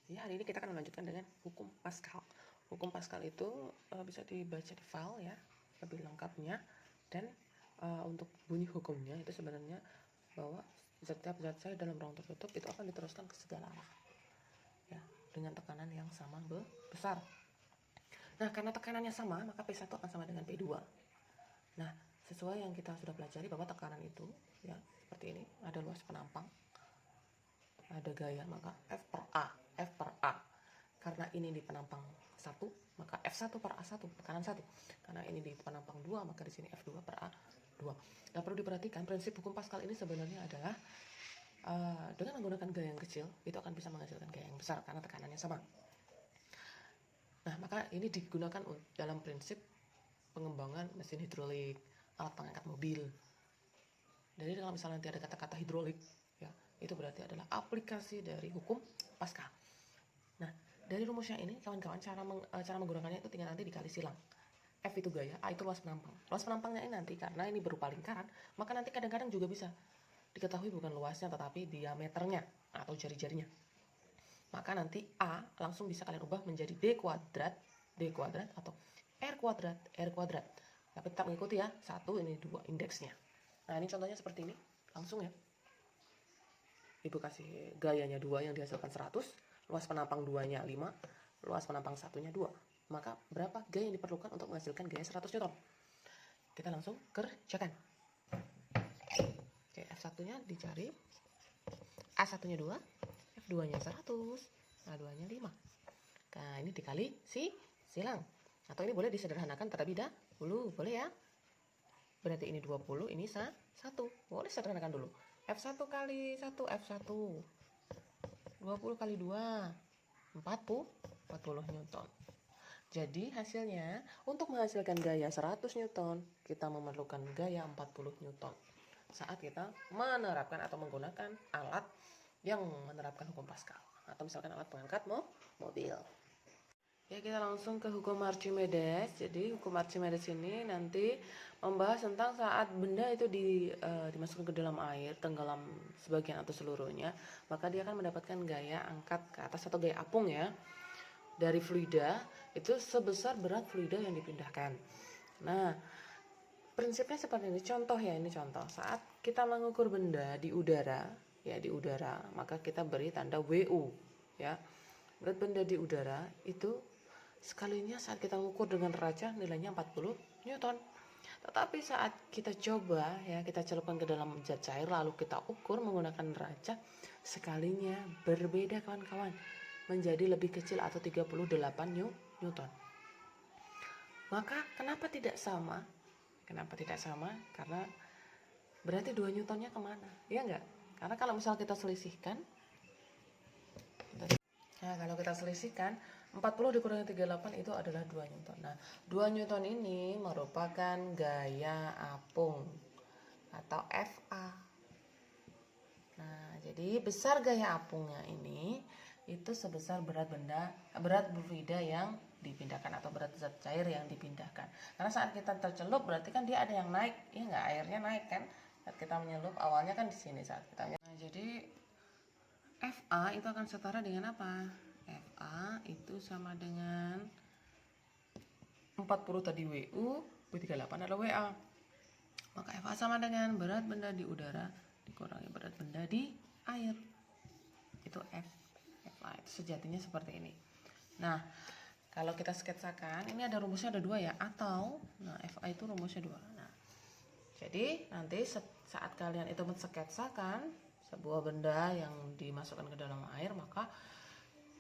Ya, hari ini kita akan melanjutkan dengan hukum Pascal. Hukum Pascal itu bisa dibaca di file ya, lebih lengkapnya. Dan untuk bunyi hukumnya itu sebenarnya bahwa setiap zat cair dalam ruang tertutup itu akan diteruskan ke segala arah, ya, dengan tekanan yang sama besar. Nah, karena tekanannya sama, maka P1 akan sama dengan P2. Nah, sesuai yang kita sudah pelajari bahwa tekanan itu ya seperti ini, ada luas penampang, ada gaya, maka F per A. Karena ini di penampang 1, maka F1 per A1, tekanan 1. Karena ini di penampang 2, maka di sini F2 per A2. Nah, perlu diperhatikan prinsip hukum Pascal ini sebenarnya adalah dengan menggunakan gaya yang kecil, itu akan bisa menghasilkan gaya yang besar karena tekanannya sama. Nah, maka ini digunakan dalam prinsip pengembangan mesin hidrolik, alat pengangkat mobil. Jadi kalau misalnya nanti ada kata-kata hidrolik, ya, itu berarti adalah aplikasi dari hukum Pascal. Nah, dari rumusnya ini, kawan-kawan, cara menggunakannya itu tinggal nanti dikali silang. F itu gaya, A itu luas penampang. Luas penampangnya ini nanti, karena ini berupa lingkaran, maka nanti kadang-kadang juga bisa diketahui bukan luasnya, tetapi diameternya atau jari-jarinya. Maka nanti A langsung bisa kalian ubah menjadi D kuadrat atau R kuadrat. Tapi tetap mengikuti ya, 1, ini 2 indeksnya. Nah, ini contohnya seperti ini, langsung ya. Ibu kasih gayanya 2 yang dihasilkan 100, luas penampang 2-nya 5, luas penampang 1-nya 2. Maka berapa gaya yang diperlukan untuk menghasilkan gaya 100 Newton? Kita langsung kerjakan. Oke, F1-nya dicari, A1-nya 2, F2-nya 100, A2-nya 5. Nah, ini dikali silang. Atau ini boleh disederhanakan terlebih dahulu, boleh ya? Berarti ini 20, ini 1. Boleh sederhanakan dulu. F1 kali 1, F1. 20 kali 2, 40 Newton. Jadi hasilnya, untuk menghasilkan gaya 100 Newton, kita memerlukan gaya 40 Newton. Saat kita menerapkan atau menggunakan alat yang menerapkan hukum Pascal. Atau misalkan alat pengangkat mobil. Ya, kita langsung ke hukum Archimedes. Jadi hukum Archimedes ini nanti membahas tentang saat benda itu dimasukkan ke dalam air, tenggelam sebagian atau seluruhnya, maka dia akan mendapatkan gaya angkat ke atas atau gaya apung ya dari fluida itu sebesar berat fluida yang dipindahkan. Nah, prinsipnya seperti ini. Contoh ya, ini contoh. Saat kita mengukur benda di udara, maka kita beri tanda WU ya. Berat benda di udara itu sekalinya saat kita ukur dengan neraca nilainya 40 Newton. Tetapi saat kita coba ya, kita celupkan ke dalam zat cair lalu kita ukur menggunakan neraca, sekalinya berbeda kawan-kawan, menjadi lebih kecil atau 38 Newton. Maka kenapa tidak sama? Karena berarti 2 Newtonnya kemana? Iya enggak? Karena kalau misal kita selisihkan, kalau kita selisihkan 40 dikurangi 38 itu adalah 2 Newton. Nah, 2 Newton ini merupakan gaya apung atau FA. Nah, jadi besar gaya apungnya ini itu sebesar berat fluida yang dipindahkan atau berat zat cair yang dipindahkan. Karena saat kita tercelup berarti kan dia ada yang naik, ya enggak, airnya naik kan. Saat kita menyelup awalnya kan di sini saat kita. Nah, jadi FA itu akan setara dengan apa? FA itu sama dengan 40 tadi WU, W38 adalah WA. Maka FA sama dengan berat benda di udara dikurangi berat benda di air. Itu FA itu sejatinya seperti ini. Nah, kalau kita sketsakan, ini ada rumusnya ada 2 ya, atau nah FA itu rumusnya 2. Nah, jadi nanti saat kalian itu mensketsakan sebuah benda yang dimasukkan ke dalam air, maka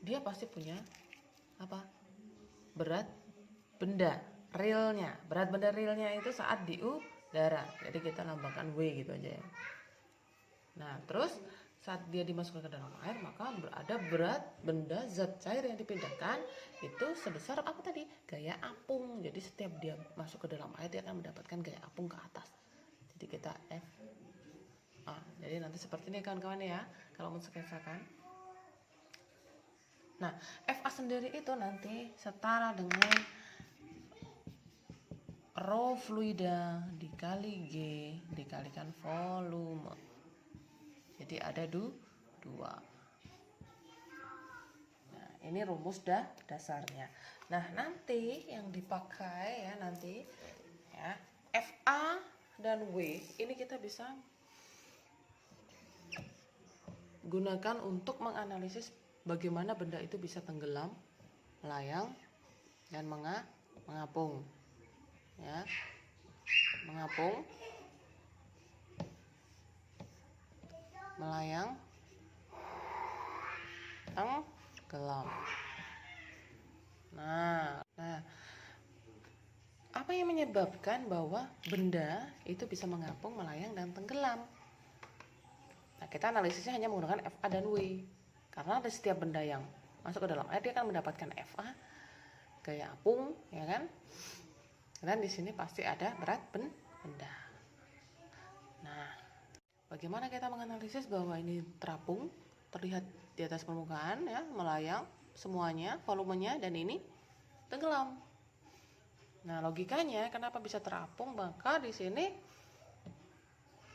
dia pasti punya apa? Berat benda realnya. Berat benda realnya itu saat di udara. Jadi kita lambangkan W gitu aja ya. Nah, terus saat dia dimasukkan ke dalam air, maka ada berat benda zat cair yang dipindahkan itu sebesar apa tadi? Gaya apung. Jadi setiap dia masuk ke dalam air, dia akan mendapatkan gaya apung ke atas. Jadi kita F. Jadi nanti seperti ini kawan-kawan ya, kalau mensketsakan. Nah, FA sendiri itu nanti setara dengan rho fluida dikali G dikalikan volume. Jadi ada 2. Nah, Ini rumus dasarnya. Nah, nanti yang dipakai ya nanti ya FA dan W ini kita bisa gunakan untuk menganalisis bagaimana benda itu bisa tenggelam, melayang, dan mengapung. Ya, mengapung, melayang, tenggelam. Nah, apa yang menyebabkan bahwa benda itu bisa mengapung, melayang, dan tenggelam? Nah, kita analisisnya hanya menggunakan FA dan W. Karena ada setiap benda yang masuk ke dalam air, dia akan mendapatkan FA, gaya apung, ya kan? Dan di sini pasti ada berat benda. Nah, bagaimana kita menganalisis bahwa ini terapung, terlihat di atas permukaan, ya, melayang, semuanya, volumenya, dan ini tenggelam. Nah, logikanya kenapa bisa terapung? Maka di sini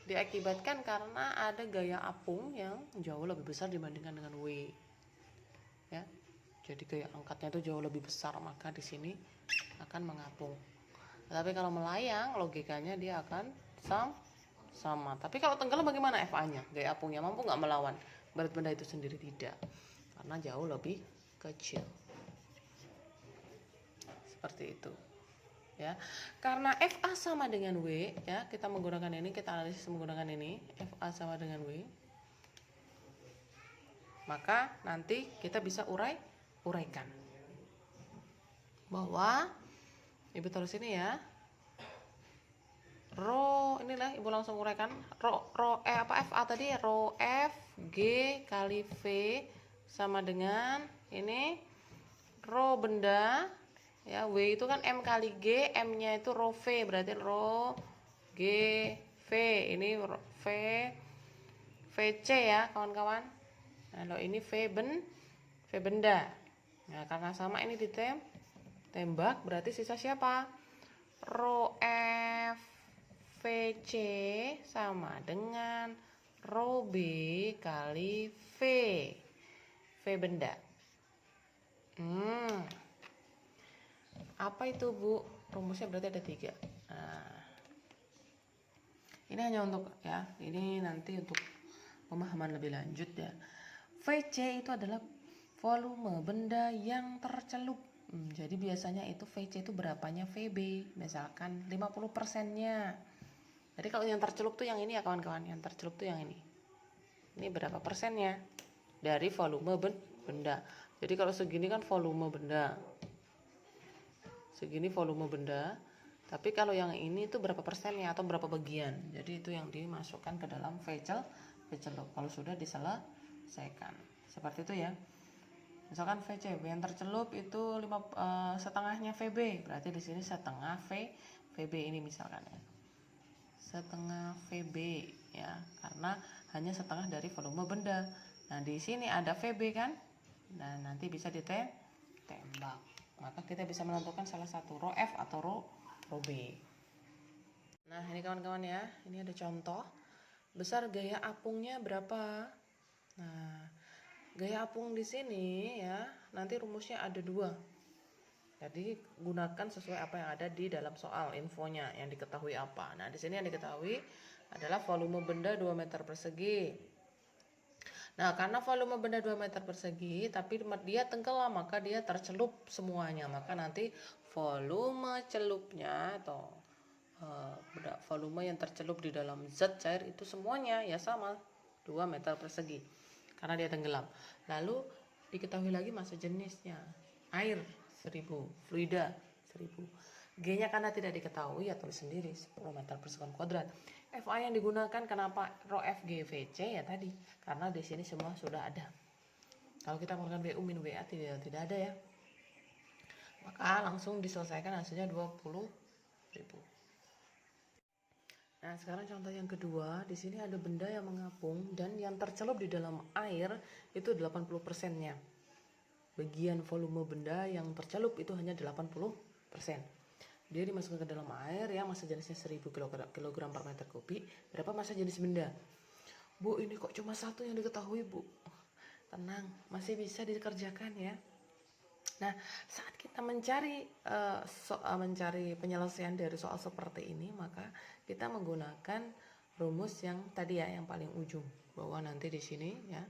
diakibatkan karena ada gaya apung yang jauh lebih besar dibandingkan dengan W. Ya. Jadi gaya angkatnya itu jauh lebih besar, maka di sini akan mengapung. Tapi kalau melayang, logikanya dia akan sama. Tapi kalau tenggelam bagaimana FA-nya? Gaya apungnya mampu nggak melawan berat benda itu sendiri? Tidak, karena jauh lebih kecil. Seperti itu. Ya, karena FA sama dengan W, ya, kita menggunakan ini, kita analisis menggunakan ini, FA sama dengan W, maka nanti kita bisa uraikan bahwa ibu taruh sini ya, rho, inilah ibu langsung uraikan, FA tadi, rho F G kali V sama dengan ini rho benda. Ya, W itu kan M kali G, M-nya itu rho V, berarti rho G V. Ini V VC ya, kawan-kawan. Nah, ini V benda. Nah, karena sama ini ditembak, berarti sisa siapa? Rho F VC sama dengan rho B kali V. V benda. Apa itu, Bu? Rumusnya berarti ada 3. Nah, ini hanya untuk ya, ini nanti untuk pemahaman lebih lanjut ya. VC itu adalah volume benda yang tercelup. Jadi biasanya itu VC itu berapanya VB, misalkan 50%-nya. Jadi kalau yang tercelup tuh yang ini ya kawan-kawan, yang tercelup tuh yang ini. Ini berapa persennya dari volume benda. Jadi kalau segini kan volume benda. Segini volume benda, tapi kalau yang ini itu berapa persennya atau berapa bagian. Jadi itu yang dimasukkan ke dalam VC-celup kalau sudah diselesaikan. Seperti itu ya. Misalkan VC yang tercelup itu setengahnya VB, berarti di sini setengah VB ini misalkan ya. Setengah VB ya, karena hanya setengah dari volume benda. Nah, di sini ada VB kan? Nah, nanti bisa ditembak. Maka kita bisa menentukan salah satu rho F atau rho B. Nah, ini kawan-kawan ya, ini ada contoh. Besar gaya apungnya berapa? Nah, gaya apung di sini ya, nanti rumusnya ada 2. Jadi gunakan sesuai apa yang ada di dalam soal infonya, yang diketahui apa. Nah, di sini yang diketahui adalah volume benda 2 meter persegi. Nah, karena volume benda 2 meter persegi, tapi dia tenggelam, maka dia tercelup semuanya. Maka nanti volume celupnya atau volume yang tercelup di dalam zat cair itu semuanya ya sama 2 meter persegi. Karena dia tenggelam. Lalu diketahui lagi massa jenisnya. Air 1000, fluida 1000. G-nya karena tidak diketahui ya tulis sendiri 10 meter per sekon kuadrat. FA yang digunakan kenapa rho FGVC ya tadi, karena di sini semua sudah ada. Kalau kita menggunakan WU min WA tidak ada ya. Maka langsung diselesaikan hasilnya 20.000. Nah, sekarang contoh yang kedua, di sini ada benda yang mengapung dan yang tercelup di dalam air itu 80%-nya. Bagian volume benda yang tercelup itu hanya 80%. Dia dimasukkan ke dalam air ya, massa jenisnya 1000 kg per meter kubik. Berapa massa jenis benda? Bu, ini kok cuma 1 yang diketahui, Bu? Tenang, masih bisa dikerjakan ya. Nah, saat kita mencari penyelesaian dari soal seperti ini, maka kita menggunakan rumus yang tadi ya, yang paling ujung, bahwa nanti di sini ya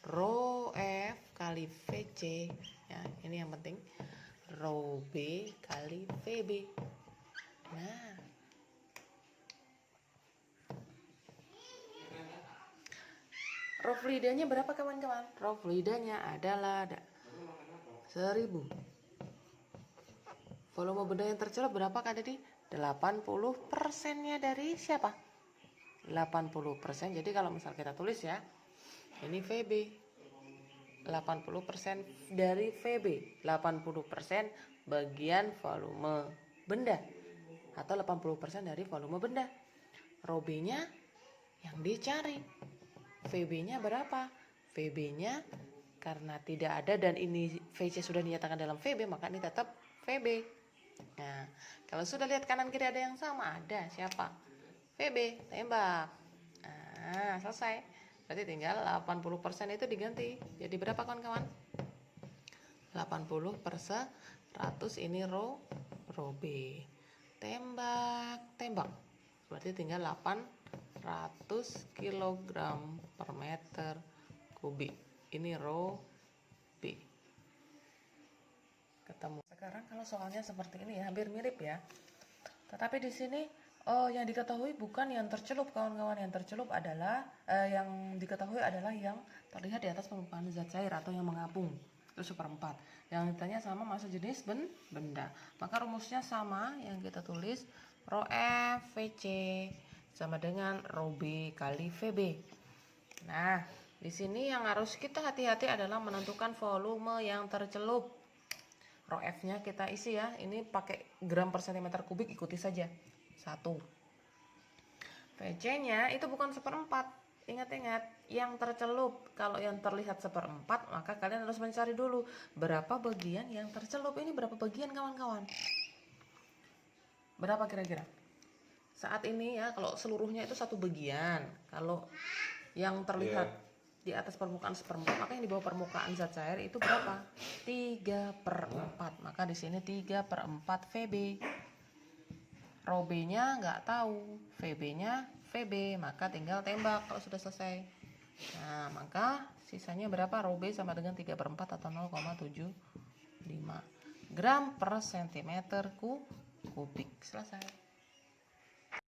rho F kali VC ya, ini yang penting, rho B kali VB. Nah, rho fluidanya berapa kawan-kawan? Rho fluidanya adalah 1000. Volume benda yang tercelup berapa Kak Dedi? 80%-nya dari siapa? 80%. Jadi kalau misal kita tulis ya, ini VB. 80% dari VB. 80% bagian volume benda. Atau 80% dari volume benda. Rho B-nya yang dicari. VB-nya berapa? VB-nya karena tidak ada dan ini VC sudah dinyatakan dalam VB, maka ini tetap VB. Nah, kalau sudah lihat kanan kiri ada yang sama, ada siapa? VB, tembak. Nah, selesai. Berarti tinggal 80% itu diganti. Jadi berapa kawan-kawan? 80 per 100 ini rho B. Tembak. Berarti tinggal 800 kg per meter kubik. Ini rho B. Ketemu. Sekarang kalau soalnya seperti ini ya, hampir mirip ya. Tetapi di sini yang diketahui bukan yang tercelup kawan-kawan. Yang tercelup adalah yang diketahui adalah yang terlihat di atas permukaan zat cair atau yang mengapung. Itu seperempat. Yang ditanya sama massa jenis benda. Maka rumusnya sama, yang kita tulis rho F VC sama dengan rho B kali VB. Nah, di sini yang harus kita hati-hati adalah menentukan volume yang tercelup. Rho F-nya kita isi ya. Ini pakai gram per cm kubik, ikuti saja. 1. VC-nya itu bukan seperempat. Ingat-ingat, yang tercelup. Kalau yang terlihat seperempat, maka kalian harus mencari dulu berapa bagian yang tercelup. Ini berapa bagian kawan-kawan? Berapa kira-kira? Saat ini ya, kalau seluruhnya itu satu bagian. Kalau yang terlihat di atas permukaan seperempat, maka yang di bawah permukaan zat cair itu berapa? 3/4. Maka di sini 3/4 VB. Rho B-nya nggak tahu, VB-nya VB, maka tinggal tembak kalau sudah selesai. Nah, maka sisanya berapa? Rho B sama dengan 3/4 atau 0,75 gram per cm kubik. Selesai.